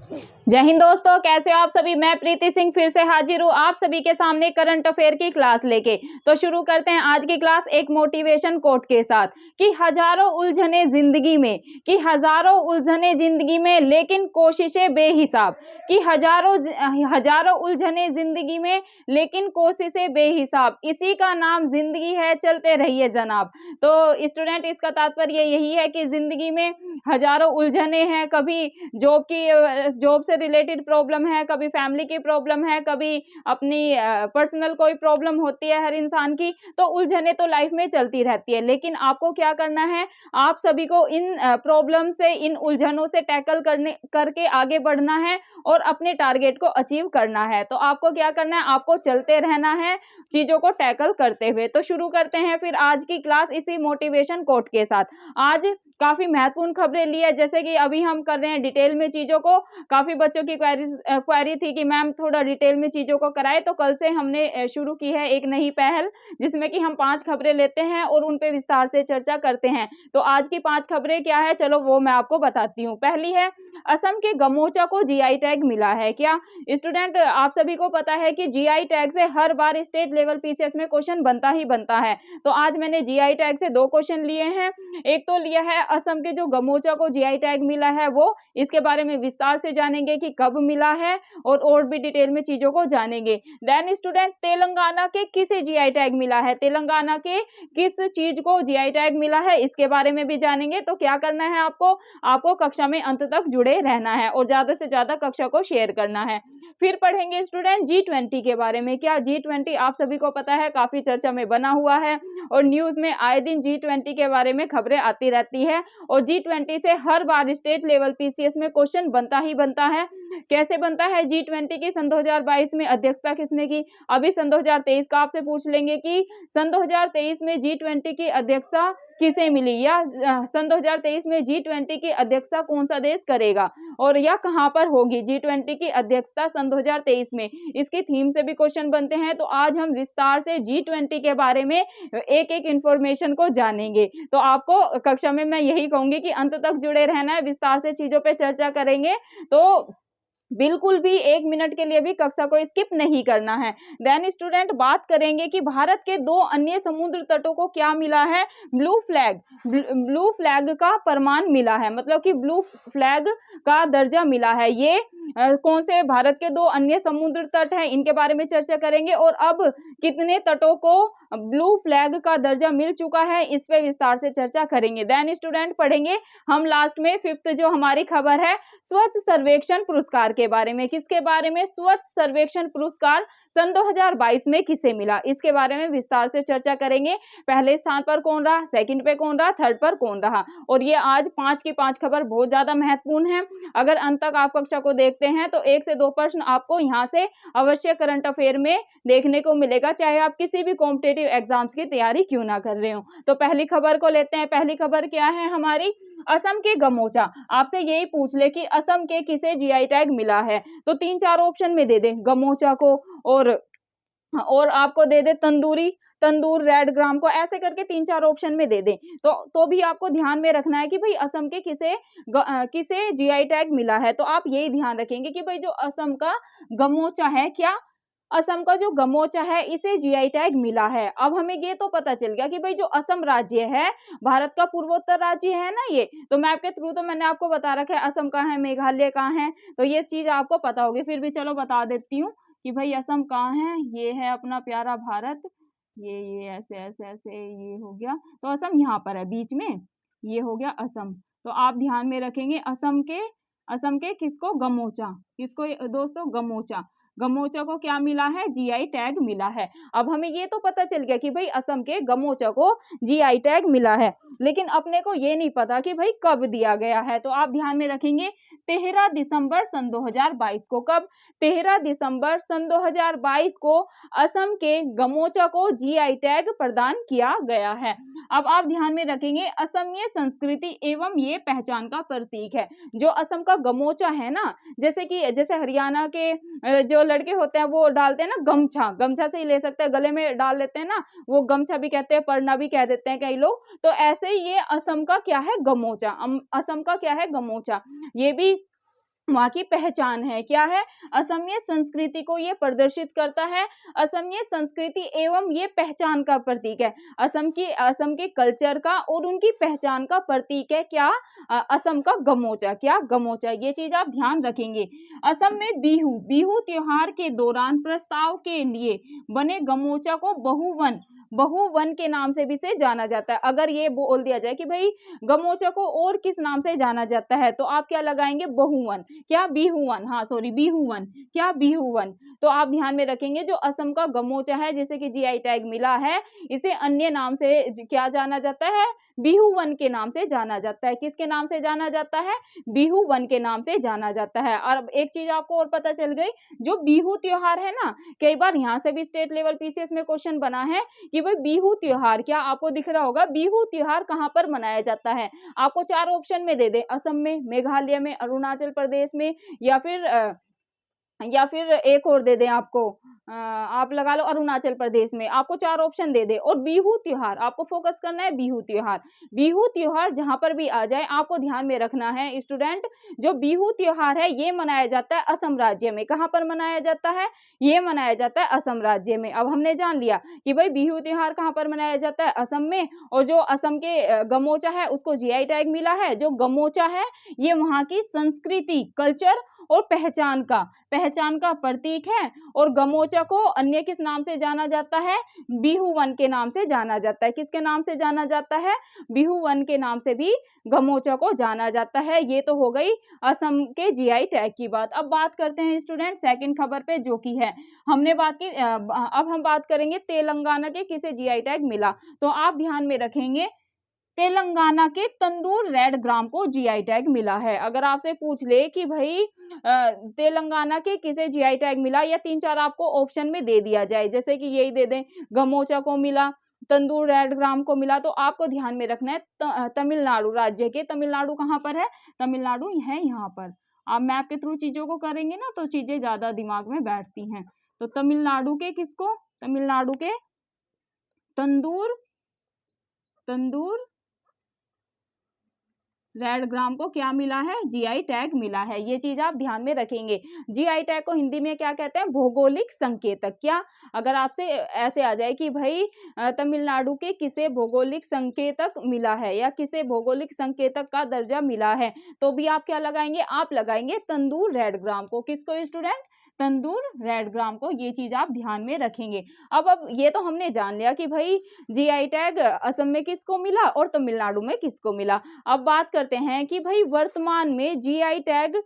जय हिंद दोस्तों, कैसे हो आप सभी। मैं प्रीति सिंह फिर से हाजिर हूँ आप सभी के सामने करंट अफेयर की क्लास लेके। तो शुरू करते हैं आज की क्लास एक मोटिवेशन कोट के साथ कि हजारों उलझने जिंदगी में लेकिन कोशिशें बेहिसाब। कि हजारों उलझने जिंदगी में लेकिन कोशिशें बेहिसाब, इसी का नाम जिंदगी है, चलते रहिए जनाब। तो स्टूडेंट, इसका तात्पर्य यही है कि जिंदगी में हजारों उलझने हैं। कभी जॉब से रिलेटेड प्रॉब्लम है, कभी फैमिली की प्रॉब्लम है, कभी अपनी पर्सनल कोई प्रॉब्लम होती है हर इंसान की। तो उलझने तो लाइफ में चलती रहती है, लेकिन आपको क्या करना है, आप सभी को इन प्रॉब्लम से, इन उलझनों से टैकल करके आगे बढ़ना है और अपने टारगेट को अचीव करना है। तो आपको क्या करना है, आपको चलते रहना है चीजों को टैकल करते हुए। तो शुरू करते हैं फिर आज की क्लास इसी मोटिवेशन कोट के साथ। आज काफी महत्वपूर्ण खबरें ली है, जैसे कि अभी हम कर रहे हैं डिटेल में चीजों को। काफी बच्चों की क्वेरी थी कि मैम थोड़ा डिटेल में चीजों को कराए, तो कल से हमने शुरू की है एक नई पहल, जिसमें कि हम 5 खबरें लेते हैं और उन पे विस्तार से चर्चा करते हैं। तो आज की 5 खबरें क्या है, चलो वो मैं आपको बताती हूँ। पहली है, असम के गमोचा को जीआई टैग मिला है। क्या स्टूडेंट, आप सभी को पता है कि जीआई टैग से हर बार स्टेट लेवल पीसीएस में क्वेश्चन बनता ही बनता है। तो आज मैंने जीआई टैग से 2 क्वेश्चन लिए हैं। एक तो लिया है असम के जो गमोचा को जीआई टैग मिला है वो, इसके बारे में विस्तार से जानेंगे कि कब मिला है और भी डिटेल में चीजों को जानेंगे। देन स्टूडेंट, तेलंगाना के किसे जीआई टैग मिला है, तेलंगाना के किस चीज को जीआई टैग मिला है, इसके बारे में भी जानेंगे। तो क्या करना है आपको कक्षा में अंत तक जुड़े रहना है और ज्यादा से ज्यादा कक्षा को शेयर करना है। फिर पढ़ेंगे स्टूडेंट G20 के बारे में। क्या G20 आप सभी को पता है काफी चर्चा में बना हुआ है और न्यूज में आए दिन G20 के बारे में खबरें आती रहती है। और G20 से हर बार स्टेट लेवल पीसीएस में क्वेश्चन बनता ही बनता है। कैसे बनता है G20 की सन 2022 में अध्यक्षता किसने की। अभी सन 2023 का आपसे पूछ लेंगे कि सन 2023 में G20 की अध्यक्षता किसे मिली, या सन 2023 में G20 की अध्यक्षता कौन सा देश करेगा और या कहां पर होगी G20 की अध्यक्षता सन 2023 में। इसकी थीम से भी क्वेश्चन बनते हैं। तो आज हम विस्तार से G20 के बारे में एक एक इंफॉर्मेशन को जानेंगे। तो आपको कक्षा में मैं यही कहूंगी कि अंत तक जुड़े रहना है, विस्तार से चीजों पे चर्चा करेंगे। तो बिल्कुल भी 1 मिनट के लिए भी कक्षा को स्किप नहीं करना है। देन स्टूडेंट, बात करेंगे कि भारत के 2 अन्य समुद्र तटों को क्या मिला है, ब्लू फ्लैग का प्रमाण मिला है, मतलब कि ब्लू फ्लैग का दर्जा मिला है। ये कौन से भारत के 2 अन्य समुद्र तट हैं, इनके बारे में चर्चा करेंगे और अब कितने तटों को ब्लू फ्लैग का दर्जा मिल चुका है, इस पे विस्तार से चर्चा करेंगे। देन स्टूडेंट, पढ़ेंगे हम लास्ट में 5th जो हमारी खबर है स्वच्छ सर्वेक्षण पुरस्कार के बारे में। किसके बारे में, स्वच्छ सर्वेक्षण पुरस्कार सन 2022 में किसे मिला, इसके बारे में विस्तार से चर्चा करेंगे। पहले स्थान पर कौन रहा, सेकंड पे कौन रहा, थर्ड पर कौन रहा। और ये आज 5 की 5 खबर बहुत ज्यादा महत्वपूर्ण है। अगर अंत तक आप कक्षा को देखते हैं तो 1 से 2 प्रश्न आपको यहाँ से अवश्य करंट अफेयर में देखने को मिलेगा, चाहे आप किसी भी कॉम्पिटेटिव एग्जाम्स की तैयारी क्यों ना कर रहे हो। तो पहली खबर को लेते हैं। पहली खबर क्या है हमारी, असम के गमोचा। आपसे यही पूछ ले कि असम के किसे जीआई टैग मिला है, तो 3-4 ऑप्शन में दे दे गमोचा को और आपको दे दे तंदूर, रेड ग्राम को, ऐसे करके 3-4 ऑप्शन में दे दे। तो भी आपको ध्यान में रखना है कि भाई असम के किसे जीआई टैग मिला है। तो आप यही ध्यान रखेंगे कि भाई जो असम का गमोचा है, क्या असम का जो गमोचा है इसे जीआई टैग मिला है। अब हमें ये तो पता चल गया कि भाई जो असम राज्य है भारत का पूर्वोत्तर राज्य है ना, ये तो मैप के थ्रू तो मैंने आपको बता रखा है असम कहाँ है, मेघालय कहाँ है, तो ये चीज आपको पता होगी। फिर भी चलो बता देती हूँ कि भाई असम कहाँ है। ये है अपना प्यारा भारत, ये ऐसे ऐसे ऐसे ये हो गया, तो असम यहाँ पर है बीच में, ये हो गया असम। तो आप ध्यान में रखेंगे असम के किसको, गमोचा, किसको दोस्तों, गमोचा को क्या मिला है, जीआई टैग मिला है। अब हमें ये तो पता चल गया कि भाई असम के गमोचा को जीआई टैग मिला है, लेकिन अपने को ये नहीं पता कि भाई कब दिया गया है। तो आप ध्यान में रखेंगे 13 दिसंबर सन 2022 को। कब, 13 दिसंबर सन 2022 को असम के गमोचा को जीआई टैग प्रदान किया गया है। अब आप ध्यान में रखेंगे असमिया संस्कृति एवं ये पहचान का प्रतीक है। जो असम का गमोचा है ना, जैसे हरियाणा के जो लड़के होते हैं वो डालते हैं ना गमछा से ही ले सकते हैं, गले में डाल लेते हैं ना, वो गमछा भी कहते हैं, पढ़ना भी कह देते हैं कई लोग। तो ऐसे ही ये असम का क्या है, गमोचा। असम का क्या है, गमोचा। ये भी वहाँ की पहचान है। क्या है? असमिया संस्कृति को ये प्रदर्शित करता है। असमिया संस्कृति एवं ये पहचान का प्रतीक है। असम के कल्चर का और उनकी पहचान का प्रतीक है क्या? असम का गमोचा। क्या? गमोचा। ये चीज आप ध्यान रखेंगे। असम में बिहू त्योहार के दौरान प्रस्ताव के लिए बने गमोचा को बहुवन के नाम से भी से जाना जाता है। अगर ये बोल दिया जाए कि भाई गमोचा को और किस नाम से जाना जाता है, तो आप क्या लगाएंगे? बहुवन। क्या? बिहुवन। हाँ सॉरी, बिहुवन। क्या? बिहुवन। तो आप ध्यान में रखेंगे जो असम का गमोचा है जिसे कि जीआई टैग मिला है, इसे अन्य नाम से क्या जाना जाता है? बिहुवन के नाम से जाना जाता है। किसके नाम से जाना जाता है? बिहुवन के नाम से जाना जाता है। और एक चीज आपको और पता चल गई, जो बिहू त्योहार है ना, कई बार यहाँ से भी स्टेट लेवल पीसीएस में क्वेश्चन बना है कि भाई बिहू त्योहार, क्या आपको दिख रहा होगा बिहू त्योहार कहाँ पर मनाया जाता है? आपको 4 ऑप्शन में दे दे, असम में, मेघालय में, अरुणाचल प्रदेश में, या फिर एक और दे दें आपको, आप लगा लो अरुणाचल प्रदेश में। आपको 4 ऑप्शन दे दे और बिहू त्योहार आपको फोकस करना है। बिहू त्योहार जहां पर भी आ जाए आपको ध्यान में रखना है स्टूडेंट, जो बिहू त्योहार है ये मनाया जाता है असम राज्य में। कहां पर मनाया जाता है? ये मनाया जाता है असम राज्य में। अब हमने जान लिया कि भाई बिहू त्योहार कहां पर मनाया जाता है? असम में। और जो असम के गमोचा है उसको जीआई टैग मिला है। जो गमोचा है ये वहां की संस्कृति, कल्चर और पहचान का प्रतीक है। और गमोचा को अन्य किस नाम से जाना जाता है? बिहुवन के नाम से जाना जाता है। किसके नाम से जाना जाता है? बिहुवन के नाम से भी गमोचा को जाना जाता है। ये तो हो गई असम के जीआई टैग की बात। अब बात करते हैं स्टूडेंट सेकंड खबर पे, जो की है हमने बात की। अब हम बात करेंगे तेलंगाना के किसे जीआई टैग मिला। तो आप ध्यान में रखेंगे तेलंगाना के तंदूर रेड ग्राम को जीआई टैग मिला है। अगर आपसे पूछ ले कि भाई तेलंगाना के किसे जीआई टैग मिला, या 3-4 आपको ऑप्शन में दे दिया जाए, जैसे कि यही दे दें, गमोचा को मिला, तंदूर रेड ग्राम को मिला, तो आपको ध्यान में रखना है तमिलनाडु राज्य के। तमिलनाडु कहाँ पर है? तमिलनाडु है यहाँ पर। आप मैप के थ्रू चीजों को करेंगे ना तो चीजें ज्यादा दिमाग में बैठती हैं। तो तमिलनाडु के किसको? तमिलनाडु के तंदूर रेड ग्राम को क्या मिला है? जीआई टैग मिला है। ये चीज आप ध्यान में रखेंगे। जीआई टैग को हिंदी में क्या कहते हैं? भौगोलिक संकेतक। क्या? अगर आपसे ऐसे आ जाए कि भाई तमिलनाडु के किसे भौगोलिक संकेतक मिला है या किसे भौगोलिक संकेतक का दर्जा मिला है, तो भी आप क्या लगाएंगे? आप लगाएंगे तंदूर रेड ग्राम को। किसको स्टूडेंट? तंदूर रेड ग्राम को। ये चीज आप ध्यान में रखेंगे। अब ये तो हमने जान लिया कि भाई जीआई टैग असम में किसको मिला और तमिलनाडु में किसको मिला। अब बात करते हैं कि भाई वर्तमान में जीआई टैग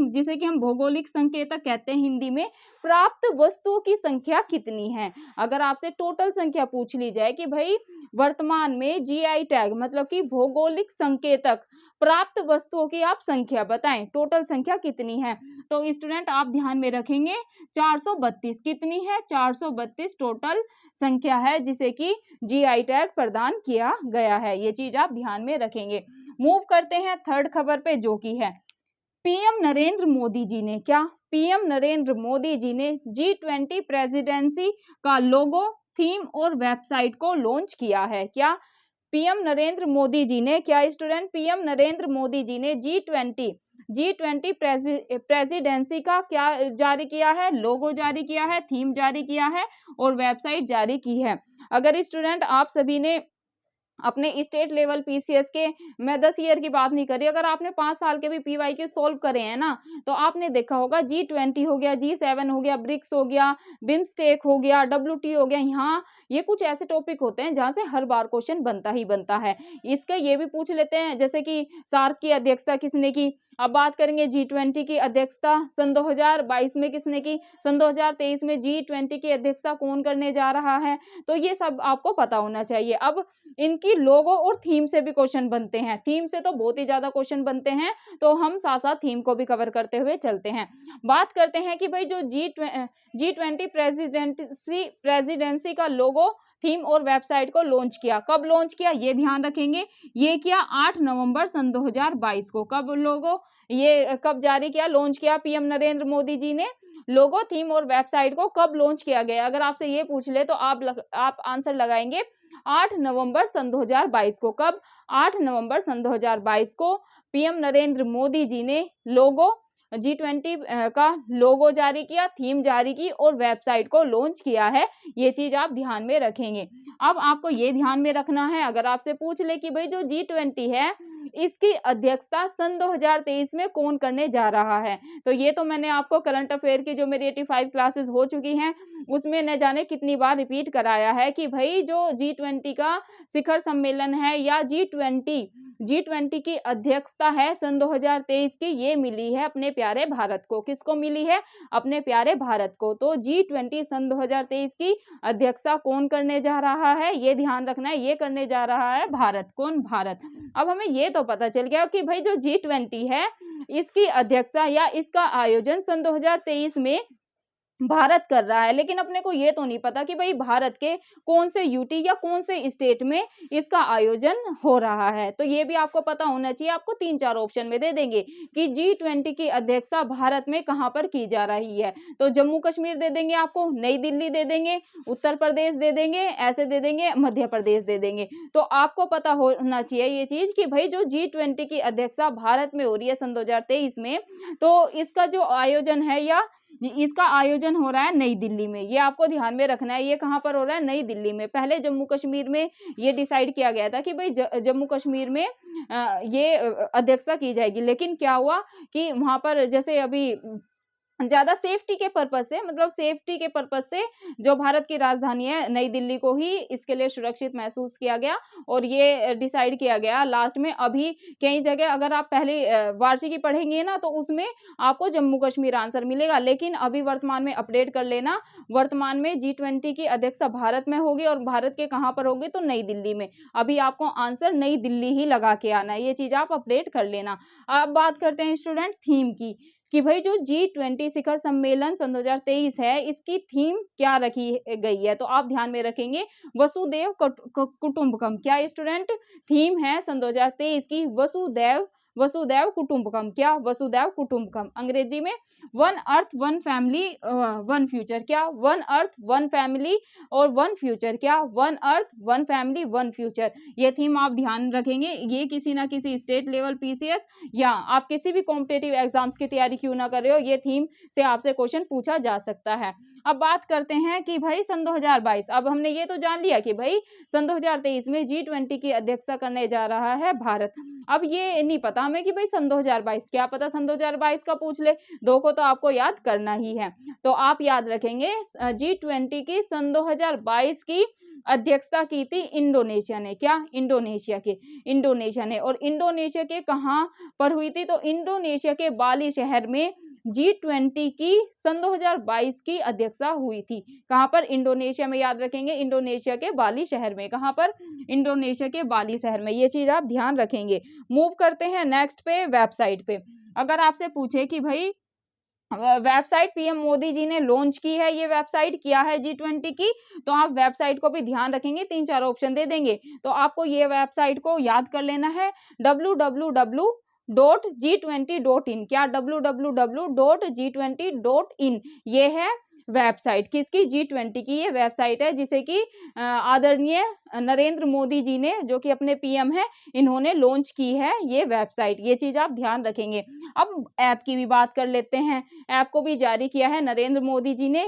जिसे कि हम भौगोलिक संकेतक कहते हैं हिंदी में, प्राप्त वस्तुओं की संख्या कितनी है। अगर आपसे टोटल संख्या पूछ ली जाए कि भाई वर्तमान में जीआई टैग मतलब कि भौगोलिक संकेतक प्राप्त वस्तुओं की आप संख्या बताएं, टोटल संख्या कितनी है, तो स्टूडेंट आप ध्यान में रखेंगे 432। कितनी है? 432 टोटल संख्या है जिसे कि जीआई टैग प्रदान किया गया है। ये चीज आप ध्यान में रखेंगे। मूव करते हैं थर्ड खबर पे, जो की है पीएम नरेंद्र मोदी जी ने क्या? पीएम नरेंद्र मोदी जी ने G20 प्रेसिडेंसी का लोगो, थीम और वेबसाइट को लॉन्च किया है। क्या? पीएम नरेंद्र मोदी जी ने क्या स्टूडेंट? पीएम नरेंद्र मोदी जी ने G20 प्रेसिडेंसी का क्या जारी किया है? लोगो जारी किया है, थीम जारी किया है और वेबसाइट जारी की है। अगर स्टूडेंट आप सभी ने अपने स्टेट लेवल पीसीएस के, मैं 10 ईयर की बात नहीं कर रही, अगर आपने 5 साल के भी पीवाई के सोल्व करे हैं ना, तो आपने देखा होगा G20 हो गया, G7 हो गया, ब्रिक्स हो गया, बिम्स्टेक हो गया, WTO हो गया। यहाँ ये कुछ ऐसे टॉपिक होते हैं जहां से हर बार क्वेश्चन बनता ही बनता है। इसके ये भी पूछ लेते हैं जैसे कि सार्क की अध्यक्षता किसने की। अब बात करेंगे G20 की अध्यक्षता सन 2022 में किसने की, सन 2023 में G20 की अध्यक्षता कौन करने जा रहा है, तो ये सब आपको पता होना चाहिए। अब इनकी लोगो और थीम से भी क्वेश्चन बनते हैं। थीम से तो बहुत ही ज्यादा क्वेश्चन बनते हैं, तो हम साथ साथ थीम को भी कवर करते हुए चलते हैं। बात करते हैं कि भाई जो G20 प्रेसिडेंसी का लोगो, थीम और वेबसाइट को लॉन्च किया, कब लॉन्च किया ये ध्यान रखेंगे। ये किया 8 नवंबर सन 2022 को। कब लोगो ये कब जारी किया, लॉन्च किया पीएम नरेंद्र मोदी जी ने? लोगो, थीम और वेबसाइट को कब लॉन्च किया गया? अगर आपसे ये पूछ ले तो आप आंसर लगाएंगे 8 नवंबर सन 2022 को। कब? 8 नवंबर सन 2022 को पीएम नरेंद्र मोदी जी ने G20 का लोगो जारी किया, थीम जारी की और वेबसाइट को लॉन्च किया है। ये चीज आप ध्यान में रखेंगे। अब आपको ये ध्यान में रखना है, अगर आपसे पूछ ले कि भाई जो G20 है इसकी अध्यक्षता सन 2023 में कौन करने जा रहा है, तो ये तो मैंने आपको करंट अफेयर की जो मेरी 85 क्लासेस हो चुकी हैं उसमें न जाने कितनी बार रिपीट कराया है कि भाई जो G20 का शिखर सम्मेलन है या G20 की अध्यक्षता है सन 2023 की, ये मिली है अपने प्यारे भारत को। किसको मिली है? अपने प्यारे भारत को। तो G20 सन 2023 की अध्यक्षता कौन करने जा रहा है, ये ध्यान रखना है। ये करने जा रहा है भारत। कौन? भारत। अब हमें ये तो पता चल गया कि भाई जो G20 है इसकी अध्यक्षता या इसका आयोजन सन 2023 में भारत कर रहा है, लेकिन अपने को ये तो नहीं पता कि भाई भारत के कौन से यूटी या कौन से स्टेट में इसका आयोजन हो रहा है। तो ये भी आपको पता होना चाहिए। आपको 3-4 ऑप्शन में दे देंगे कि G20 की अध्यक्षता भारत में कहां पर की जा रही है। तो जम्मू कश्मीर दे देंगे, आपको नई दिल्ली दे देंगे, उत्तर प्रदेश दे देंगे, ऐसे दे देंगे, मध्य प्रदेश दे देंगे। तो आपको पता होना चाहिए ये चीज कि भाई जो G20 की अध्यक्षता भारत में हो रही है सन 2023 में, तो इसका जो आयोजन है या इसका आयोजन हो रहा है नई दिल्ली में। ये आपको ध्यान में रखना है। ये कहां पर हो रहा है? नई दिल्ली में। पहले जम्मू कश्मीर में ये डिसाइड किया गया था कि भाई जम्मू कश्मीर में ये अध्यक्षता की जाएगी, लेकिन क्या हुआ कि वहां पर जैसे अभी ज्यादा सेफ्टी के पर्पज से, मतलब सेफ्टी के पर्पज से जो भारत की राजधानी है नई दिल्ली को ही इसके लिए सुरक्षित महसूस किया गया और ये डिसाइड किया गया लास्ट में। अभी कई जगह अगर आप पहले वार्षिकी पढ़ेंगे ना तो उसमें आपको जम्मू कश्मीर आंसर मिलेगा, लेकिन अभी वर्तमान में अपडेट कर लेना। वर्तमान में G20 की अध्यक्षता भारत में होगी और भारत के कहां पर होगी? तो नई दिल्ली में। अभी आपको आंसर नई दिल्ली ही लगा के आना है, ये चीज आप अपडेट कर लेना। अब बात करते हैं स्टूडेंट थीम की कि भाई जो G20 शिखर सम्मेलन सन 2023 है इसकी थीम क्या रखी गई है। तो आप ध्यान में रखेंगे वसुदेव कुटुंबकम। क्या स्टूडेंट? थीम है सन 2023 की वसुदैव कुटुंबकम। क्या? वसुदैव कुटुंबकम। अंग्रेजी में one earth one family one future. क्या? वन अर्थ वन फैमिली और वन फ्यूचर। क्या? One earth one family one future. ये थीम आप ध्यान रखेंगे। ये किसी ना किसी स्टेट लेवल PCS या आप किसी भी कॉम्पिटेटिव एग्जाम्स की तैयारी क्यों ना कर रहे हो, ये थीम से आपसे क्वेश्चन पूछा जा सकता है। अब बात करते हैं कि भाई सन 2022, अब हमने ये तो जान लिया कि भाई सन 2023 में G20 की अध्यक्षता करने जा रहा है भारत। अब ये नहीं पता हमें कि भाई सन 2022, क्या पता सन 2022 का पूछ ले। 2 को तो आपको याद करना ही है। तो आप याद रखेंगे G20 की सन 2022 की अध्यक्षता की थी इंडोनेशिया ने। क्या? इंडोनेशिया ने। और इंडोनेशिया के कहां पर हुई थी? तो इंडोनेशिया के बाली शहर में G20 की सन 2022 की अध्यक्षता हुई थी। कहां पर? इंडोनेशिया में। याद रखेंगे इंडोनेशिया के बाली शहर में। कहां पर? इंडोनेशिया के बाली शहर में। ये चीज आप ध्यान रखेंगे। मूव करते हैं नेक्स्ट पे, वेबसाइट पे। अगर आपसे पूछे कि भाई वेबसाइट पीएम मोदी जी ने लॉन्च की है, ये वेबसाइट क्या है G20 की, तो आप वेबसाइट को भी ध्यान रखेंगे। 3-4 ऑप्शन दे देंगे तो आपको ये वेबसाइट को याद कर लेना है। www.g20.in। क्या? www.g20.in। ये है वेबसाइट किसकी? G20 की ये वेबसाइट है जिसे कि आदरणीय नरेंद्र मोदी जी ने, जो कि अपने पीएम है, इन्होंने लॉन्च की है ये वेबसाइट। ये चीज आप ध्यान रखेंगे। अब ऐप की भी बात कर लेते हैं। ऐप को भी जारी किया है नरेंद्र मोदी जी ने।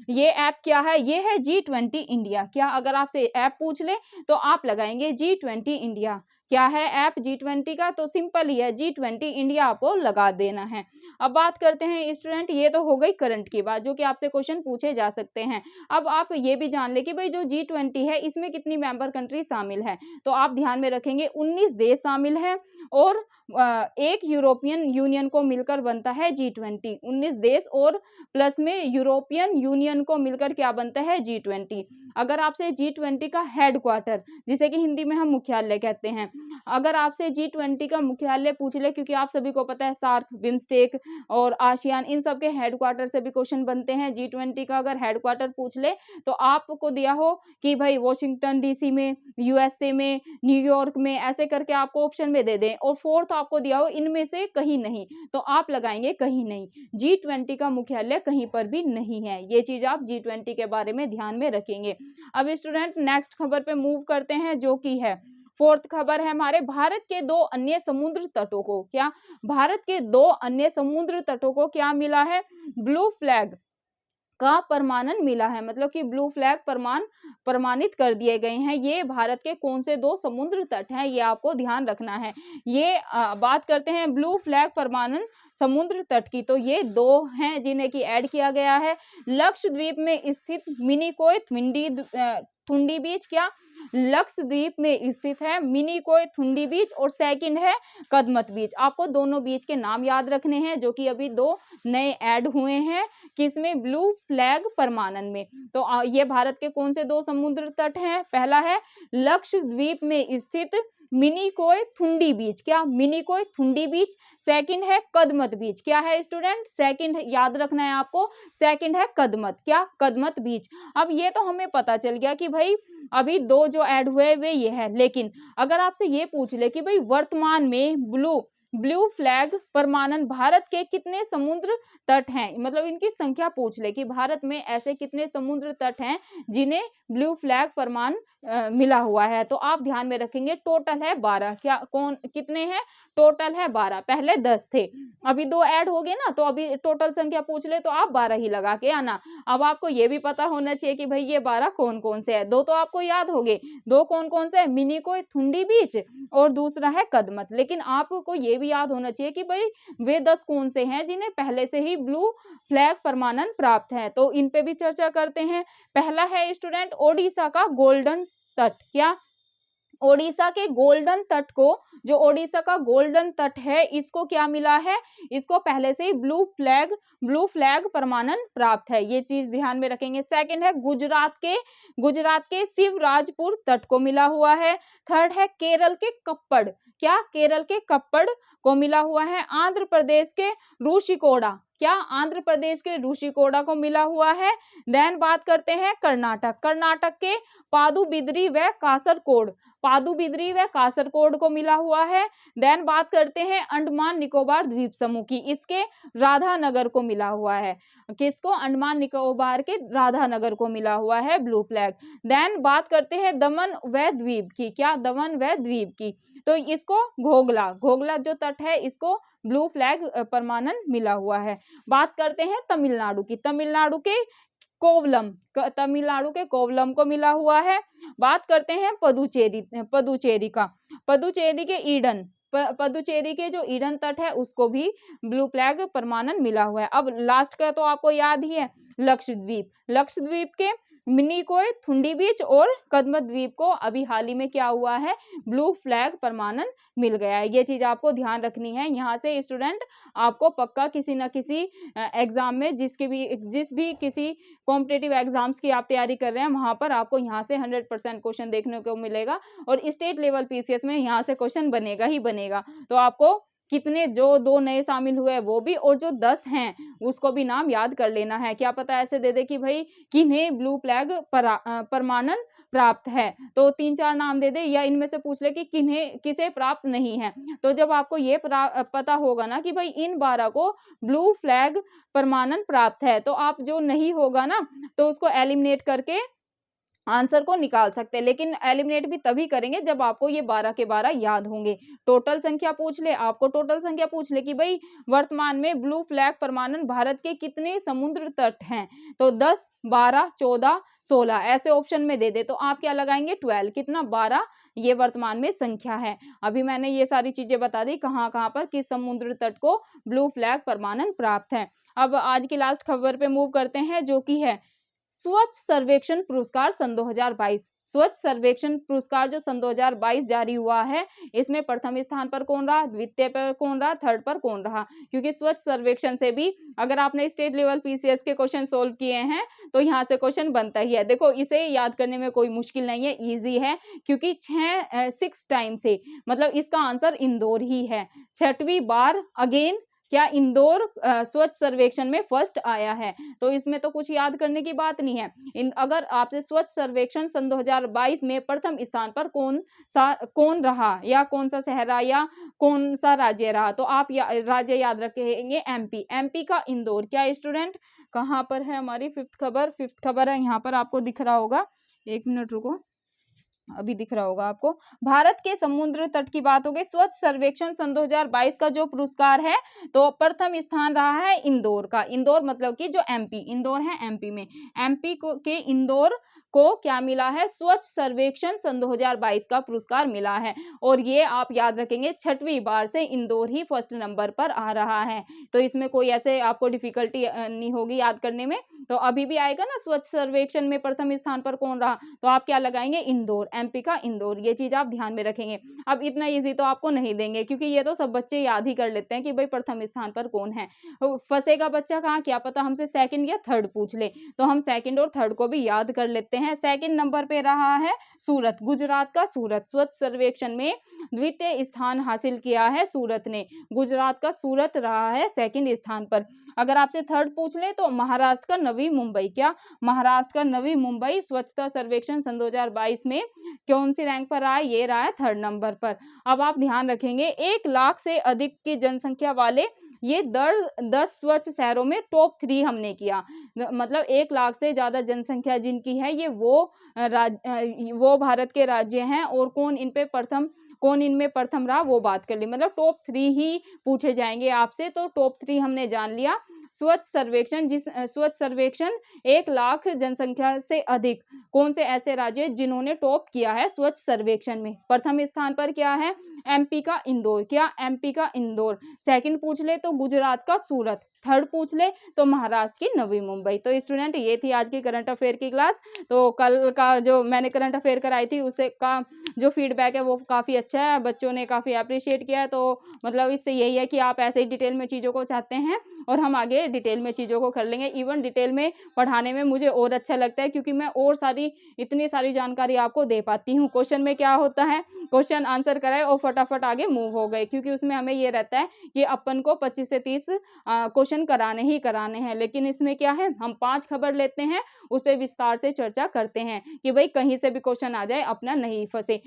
ये ऐप क्या है? ये है G20 इंडिया। क्या? अगर आपसे ऐप पूछ ले तो आप लगाएंगे G20 इंडिया। क्या है ऐप G20 का? तो सिंपल ही है, G20 इंडिया आपको लगा देना है। अब बात करते हैं स्टूडेंट, ये तो हो गई करंट की बात जो कि आपसे क्वेश्चन पूछे जा सकते हैं। अब आप ये भी जान ले कि भाई जो G20 है इसमें कितनी मेंबर कंट्री शामिल है। तो आप ध्यान में रखेंगे 19 देश शामिल है और एक यूरोपियन यूनियन को मिलकर बनता है G20। 19 देश और प्लस में यूरोपियन यूनियन को मिलकर क्या बनता है? G20। अगर आपसे G20 का हेडक्वार्टर, जिसे कि हिंदी में हम मुख्यालय कहते हैं, अगर आपसे G20 का मुख्यालय पूछ ले, क्योंकि आप सभी को पता है सार्क, बिम्स्टेक और आसियान, इन सब के हेडक्वार्टर से भी क्वेश्चन बनते हैं। G20 का अगर हेडक्वार्टर पूछ ले तो आपको दिया हो कि भाई वॉशिंगटन DC में, USA में, न्यूयॉर्क में, ऐसे करके आपको ऑप्शन में दे दें और फोर्थ आपको दिया हो इनमें से कहीं नहीं, तो आप लगाएंगे कहीं नहीं। G20 का मुख्यालय कहीं पर भी नहीं है। ये चीज आप G20 के बारे में ध्यान में रखेंगे। अब स्टूडेंट नेक्स्ट खबर पे मूव करते हैं, जो कि है फोर्थ खबर है हमारे, भारत के दो अन्य समुद्र तटों को, क्या भारत के दो अन्य समुद्र तटों को क्या मिला है, ब्लू फ्लैग का प्रमाणन मिला है। मतलब कि ब्लू फ्लैग प्रमाणित कर दिए गए हैं। ये भारत के कौन से दो समुद्र तट हैं, ये आपको ध्यान रखना है। ये बात करते हैं ब्लू फ्लैग प्रमाणन समुद्र तट की, तो ये दो हैं जिन्हें की ऐड किया गया है। लक्षद्वीप में स्थित मिनिकोय थुंडी बीच, क्या लक्षद्वीप में स्थित है मिनिकोय थुंडी बीच, और सेकंड है कदमत बीच। आपको दोनों बीच के नाम याद रखने हैं, जो कि अभी दो नए ऐड हुए हैं किसमें, ब्लू फ्लैग प्रमाणन में। तो ये भारत के कौन से दो समुद्र तट हैं, पहला है लक्षद्वीप में स्थित मिनिकोय थुंडी बीच, क्या मिनिकोय थुंडी बीच, सेकंड है कदमत बीच, क्या है स्टूडेंट, सेकंड याद रखना है आपको, सेकंड है कदमत, क्या कदमत बीच। अब ये तो हमें पता चल गया कि भाई अभी दो जो ऐड हुए वे ये है, लेकिन अगर आपसे ये पूछ ले कि भाई वर्तमान में ब्लू फ्लैग प्रमाणन भारत के कितने समुद्र तट हैं, मतलब इनकी संख्या पूछ ले कि भारत में ऐसे कितने समुद्र तट हैं जिन्हें ब्लू फ्लैग प्रमाण मिला हुआ है, तो आप ध्यान में रखेंगे टोटल है 12। क्या कौन कितने हैं, टोटल है 12, पहले 10 थे, अभी दो ऐड हो गए ना, तो अभी टोटल संख्या पूछ ले तो आप 12 ही लगा के आना। अब आपको ये भी पता होना चाहिए कि भाई ये 12 कौन कौन से है, दो तो आपको याद हो गए, दो कौन कौन से है, मिनिकोय थुंडी बीच और दूसरा है कदमत, लेकिन आपको ये भी याद होना चाहिए कि भाई वे 10 कौन से हैं जिन्हें पहले से ही ब्लू फ्लैग प्रमाणन प्राप्त है, तो इन पे भी चर्चा करते हैं। पहला है स्टूडेंट ओडिशा का गोल्डन तट, क्या ओडिशा के गोल्डन तट को, जो ओडिशा का गोल्डन तट है इसको क्या मिला है, इसको पहले से ही ब्लू फ्लैग प्रमाणन प्राप्त है, ये चीज ध्यान में रखेंगे। सेकंड है गुजरात के शिवराजपुर तट को मिला हुआ है। थर्ड है केरल के कप्पड़, क्या केरल के कप्पड़ को मिला हुआ है। आंध्र प्रदेश के रुशिकोड़ा, क्या आंध्र प्रदेश के रुशिकोड़ा को मिला हुआ है। देन बात करते हैं कर्नाटक के पादुबिद्री व कासरकोड को मिला हुआ है। देन बात करते हैं अंडमान निकोबार द्वीप समूह की, इसके राधानगर को मिला हुआ है, किसको, अंडमान निकोबार के राधानगर को मिला हुआ है ब्लू फ्लैग। देन बात करते हैं दमन व द्वीप की, क्या दमन व द्वीप की, तो इसको घोगला जो तट है इसको ब्लू फ्लैग प्रमाणन मिला हुआ है। बात करते हैं तमिलनाडु की, तमिलनाडु के कोवलम को मिला हुआ है। बात करते हैं पदुचेरी के जो ईडन तट है उसको भी ब्लू फ्लैग प्रमाणन मिला हुआ है। अब लास्ट का तो आपको याद ही है, लक्षद्वीप के मिनिकोय थुंडी बीच और कदमत द्वीप को अभी हाल ही में क्या हुआ है, ब्लू फ्लैग प्रमाणन मिल गया है। ये चीज आपको ध्यान रखनी है। यहाँ से स्टूडेंट आपको पक्का किसी न किसी एग्जाम में जिस भी किसी कॉम्पिटेटिव एग्जाम्स की आप तैयारी कर रहे हैं वहां पर आपको यहाँ से 100% क्वेश्चन देखने को मिलेगा, और स्टेट लेवल पीसीएस में यहाँ से क्वेश्चन बनेगा ही बनेगा। तो आपको कितने जो दो नए शामिल हुए वो भी, और जो 10 हैं उसको भी नाम याद कर लेना है। क्या पता ऐसे दे दे कि भाई किन्हें ब्लू फ्लैग प्रमाणन प्राप्त है, तो 3-4 नाम दे दे, या इनमें से पूछ ले कि किसे प्राप्त नहीं है। तो जब आपको ये पता होगा ना कि भाई इन 12 को ब्लू फ्लैग प्रमाणन प्राप्त है, तो आप जो नहीं होगा ना तो उसको एलिमिनेट करके आंसर को निकाल सकते हैं, लेकिन एलिमिनेट भी तभी करेंगे जब आपको ये 12 के 12 याद होंगे। टोटल संख्या पूछ ले कि भाई वर्तमान में ब्लू फ्लैग प्रमाणन भारत के कितने समुद्र तट हैं, तो 10, 12, 14, 16 ऐसे ऑप्शन में दे दे तो आप क्या लगाएंगे, 12, कितना 12 ये वर्तमान में संख्या है। अभी मैंने ये सारी चीजें बता दी कहाँ कहाँ पर किस समुद्र तट को ब्लू फ्लैग प्रमाणन प्राप्त है। अब आज की लास्ट खबर पे मूव करते हैं, जो कि है स्वच्छ सर्वेक्षण पुरस्कार सन 2022। स्वच्छ सर्वेक्षण पुरस्कार जो सन 2022 जारी हुआ है, इसमें प्रथम स्थान पर कौन रहा, द्वितीय पर कौन रहा, थर्ड पर कौन रहा, क्योंकि स्वच्छ सर्वेक्षण से भी अगर आपने स्टेट लेवल पीसीएस के क्वेश्चन सोल्व किए हैं तो यहाँ से क्वेश्चन बनता ही है। देखो इसे याद करने में कोई मुश्किल नहीं है, इजी है, क्योंकि 6 टाइम से, मतलब इसका आंसर इंदौर ही है। 6वीं बार अगेन क्या इंदौर स्वच्छ सर्वेक्षण में फर्स्ट आया है, तो इसमें तो कुछ याद करने की बात नहीं है। अगर आपसे स्वच्छ सर्वेक्षण सन 2022 में प्रथम स्थान पर कौन रहा, या कौन सा शहर रहा, या कौन सा राज्य रहा, तो आप राज्य याद रखेंगे एमपी का इंदौर। क्या स्टूडेंट, कहाँ पर है हमारी फिफ्थ खबर है, यहाँ पर आपको दिख रहा होगा एक मिनट रुको, अभी दिख रहा होगा आपको। भारत के समुद्र तट की बात हो गई। स्वच्छ सर्वेक्षण सन 2022 का जो पुरस्कार है, तो प्रथम स्थान रहा है इंदौर का। इंदौर मतलब कि जो एमपी, इंदौर है एमपी में, एमपी को के इंदौर को क्या मिला है, स्वच्छ सर्वेक्षण सन 2022 का पुरस्कार मिला है। और ये आप याद रखेंगे 6वीं बार से इंदौर ही फर्स्ट नंबर पर आ रहा है, तो इसमें कोई ऐसे आपको डिफिकल्टी नहीं होगी याद करने में। तो अभी भी आएगा ना स्वच्छ सर्वेक्षण में प्रथम स्थान पर कौन रहा, तो आप क्या लगाएंगे, इंदौर, एमपी का इंदौर, ये चीज आप ध्यान में रखेंगे। अब इतना इजी तो आपको नहीं देंगे, क्योंकि ये तो सब बच्चे याद ही कर लेते हैं कि भाई प्रथम स्थान पर कौन है। फंसेगा बच्चा कहाँ, क्या पता हमसे सेकंड या थर्ड पूछ ले, तो हम सेकंड और थर्ड को भी याद कर लेते हैं। सेकंड नंबर पे रहा है सूरत, गुजरात का सूरत, स्वच्छ सर्वेक्षण में द्वितीय स्थान हासिल किया है सूरत ने, गुजरात का सूरत रहा है सेकंड स्थान पर। अगर आपसे थर्ड पूछ ले तो महाराष्ट्र का नवी मुंबई, क्या महाराष्ट्र का नवी मुंबई स्वच्छता सर्वेक्षण सन 2022 में कौन सी रैंक पर रहा है, ये रहा है थर्ड नंबर पर। अब आप ध्यान रखेंगे 1 लाख से अधिक की जनसंख्या वाले ये 10 स्वच्छ शहरों में टॉप 3 हमने किया, मतलब 1 लाख से ज्यादा जनसंख्या जिनकी है, ये वो भारत के राज्य हैं। और कौन इनमें प्रथम रहा वो बात कर ली, मतलब टॉप 3 ही पूछे जाएंगे आपसे, तो टॉप 3 हमने जान लिया। स्वच्छ सर्वेक्षण 1 लाख जनसंख्या से अधिक, कौन से ऐसे राज्य जिन्होंने टॉप किया है स्वच्छ सर्वेक्षण में। प्रथम स्थान पर क्या है, एमपी का इंदौर, क्या एमपी का इंदौर। सेकंड पूछ ले तो गुजरात का सूरत, थर्ड पूछ ले तो महाराष्ट्र की नवी मुंबई। तो स्टूडेंट ये थी आज की करंट अफेयर की क्लास। तो कल का जो मैंने करंट अफेयर कराई थी उससे का जो फीडबैक है वो काफ़ी अच्छा है, बच्चों ने काफ़ी अप्रिशिएट किया है। तो मतलब इससे यही है कि आप ऐसे ही डिटेल में चीज़ों को चाहते हैं और हम आगे डिटेल में चीज़ों को कर लेंगे। इवन डिटेल में पढ़ाने में मुझे और अच्छा लगता है, क्योंकि मैं और इतनी सारी जानकारी आपको दे पाती हूँ। क्वेश्चन में क्या होता है, क्वेश्चन आंसर कराए और फटाफट आगे मूव हो गए, क्योंकि उसमें हमें ये रहता है कि अपन को 25 से 30 क्वेश्चन कराने ही कराने हैं। लेकिन इसमें क्या है, हम 5 खबर लेते हैं, उस पर विस्तार से चर्चा करते हैं कि भाई कहीं से भी क्वेश्चन आ जाए अपना नहीं फंसे।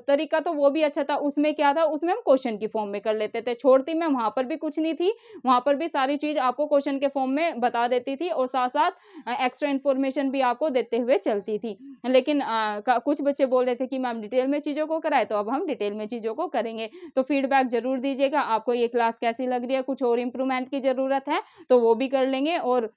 तरीका तो वो भी अच्छा था, उसमें क्या था, उसमें हम क्वेश्चन की फॉर्म में कर लेते थे, छोड़ती मैं वहां पर भी कुछ नहीं थी, वहां पर भी सारी चीज आपको क्वेश्चन के फॉर्म में बता देती थी और साथ साथ एक्स्ट्रा इन्फॉर्मेशन भी आपको देते हुए चलती थी। लेकिन कुछ बच्चे बोल रहे थे कि मैम डिटेल में चीज़ों को कराए, तो अब हम डिटेल में चीज़ों को करेंगे। तो फीडबैक जरूर दीजिएगा, आपको ये क्लास कैसी लग रही है, कुछ और इम्प्रूवमेंट की ज़रूरत है तो वो भी कर लेंगे। और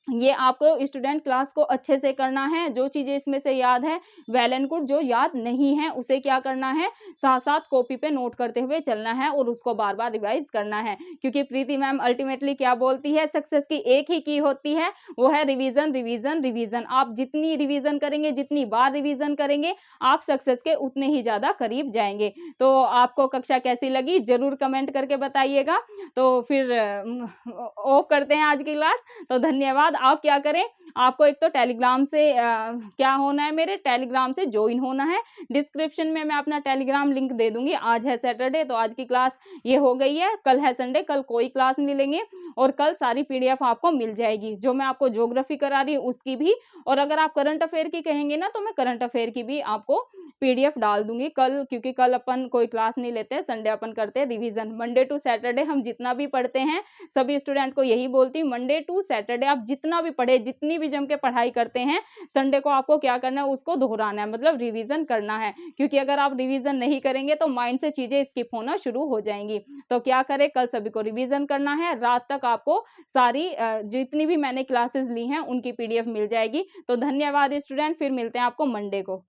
ये आपको स्टूडेंट क्लास को अच्छे से करना है, जो चीज़ें इसमें से याद है वेल एंड गुड, जो याद नहीं है उसे क्या करना है, साथ साथ कॉपी पे नोट करते हुए चलना है और उसको बार बार रिवाइज करना है। क्योंकि प्रीति मैम अल्टीमेटली क्या बोलती है, सक्सेस की एक ही की होती है, वो है रिवीजन रिवीजन रिवीजन। आप जितनी रिवीजन करेंगे, जितनी बार रिवीजन करेंगे, आप सक्सेस के उतने ही ज़्यादा करीब जाएंगे। तो आपको कक्षा कैसी लगी जरूर कमेंट करके बताइएगा। तो फिर ऑफ करते हैं आज की क्लास। तो धन्यवाद। आप क्या करें, आपको एक तो टेलीग्राम से क्या होना है, मेरे टेलीग्राम से ज्वाइन होना है। डिस्क्रिप्शन में मैं अपना टेलीग्राम लिंक दे दूंगी। आज है सैटरडे, तो आज की क्लास ये हो गई है, कल है संडे, कल कोई क्लास नहीं लेंगे और कल सारी पीडीएफ आपको मिल जाएगी, जो मैं आपको ज्योग्राफी करा रही हूँ उसकी भी। और अगर आप करंट अफेयर की कहेंगे ना, तो मैं करंट अफेयर की भी आपको पीडीएफ डाल दूंगी कल, क्योंकि कल अपन कोई क्लास नहीं लेते हैं, संडे अपन करते हैं रिवीजन। मंडे टू सैटरडे हम जितना भी पढ़ते हैं, सभी स्टूडेंट को यही बोलती हूँ, मंडे टू सैटरडे आप जितना भी पढ़े, जितनी भी जम के पढ़ाई करते हैं, संडे को आपको क्या करना है, उसको दोहराना है, मतलब रिवीजन करना है। क्योंकि अगर आप रिवीजन नहीं करेंगे तो माइंड से चीजें स्किप होना शुरू हो जाएंगी। तो क्या करें, कल सभी को रिवीजन करना है, रात तक आपको सारी जितनी भी मैंने क्लासेस ली हैं उनकी पीडीएफ मिल जाएगी। तो धन्यवाद स्टूडेंट, फिर मिलते हैं आपको मंडे को।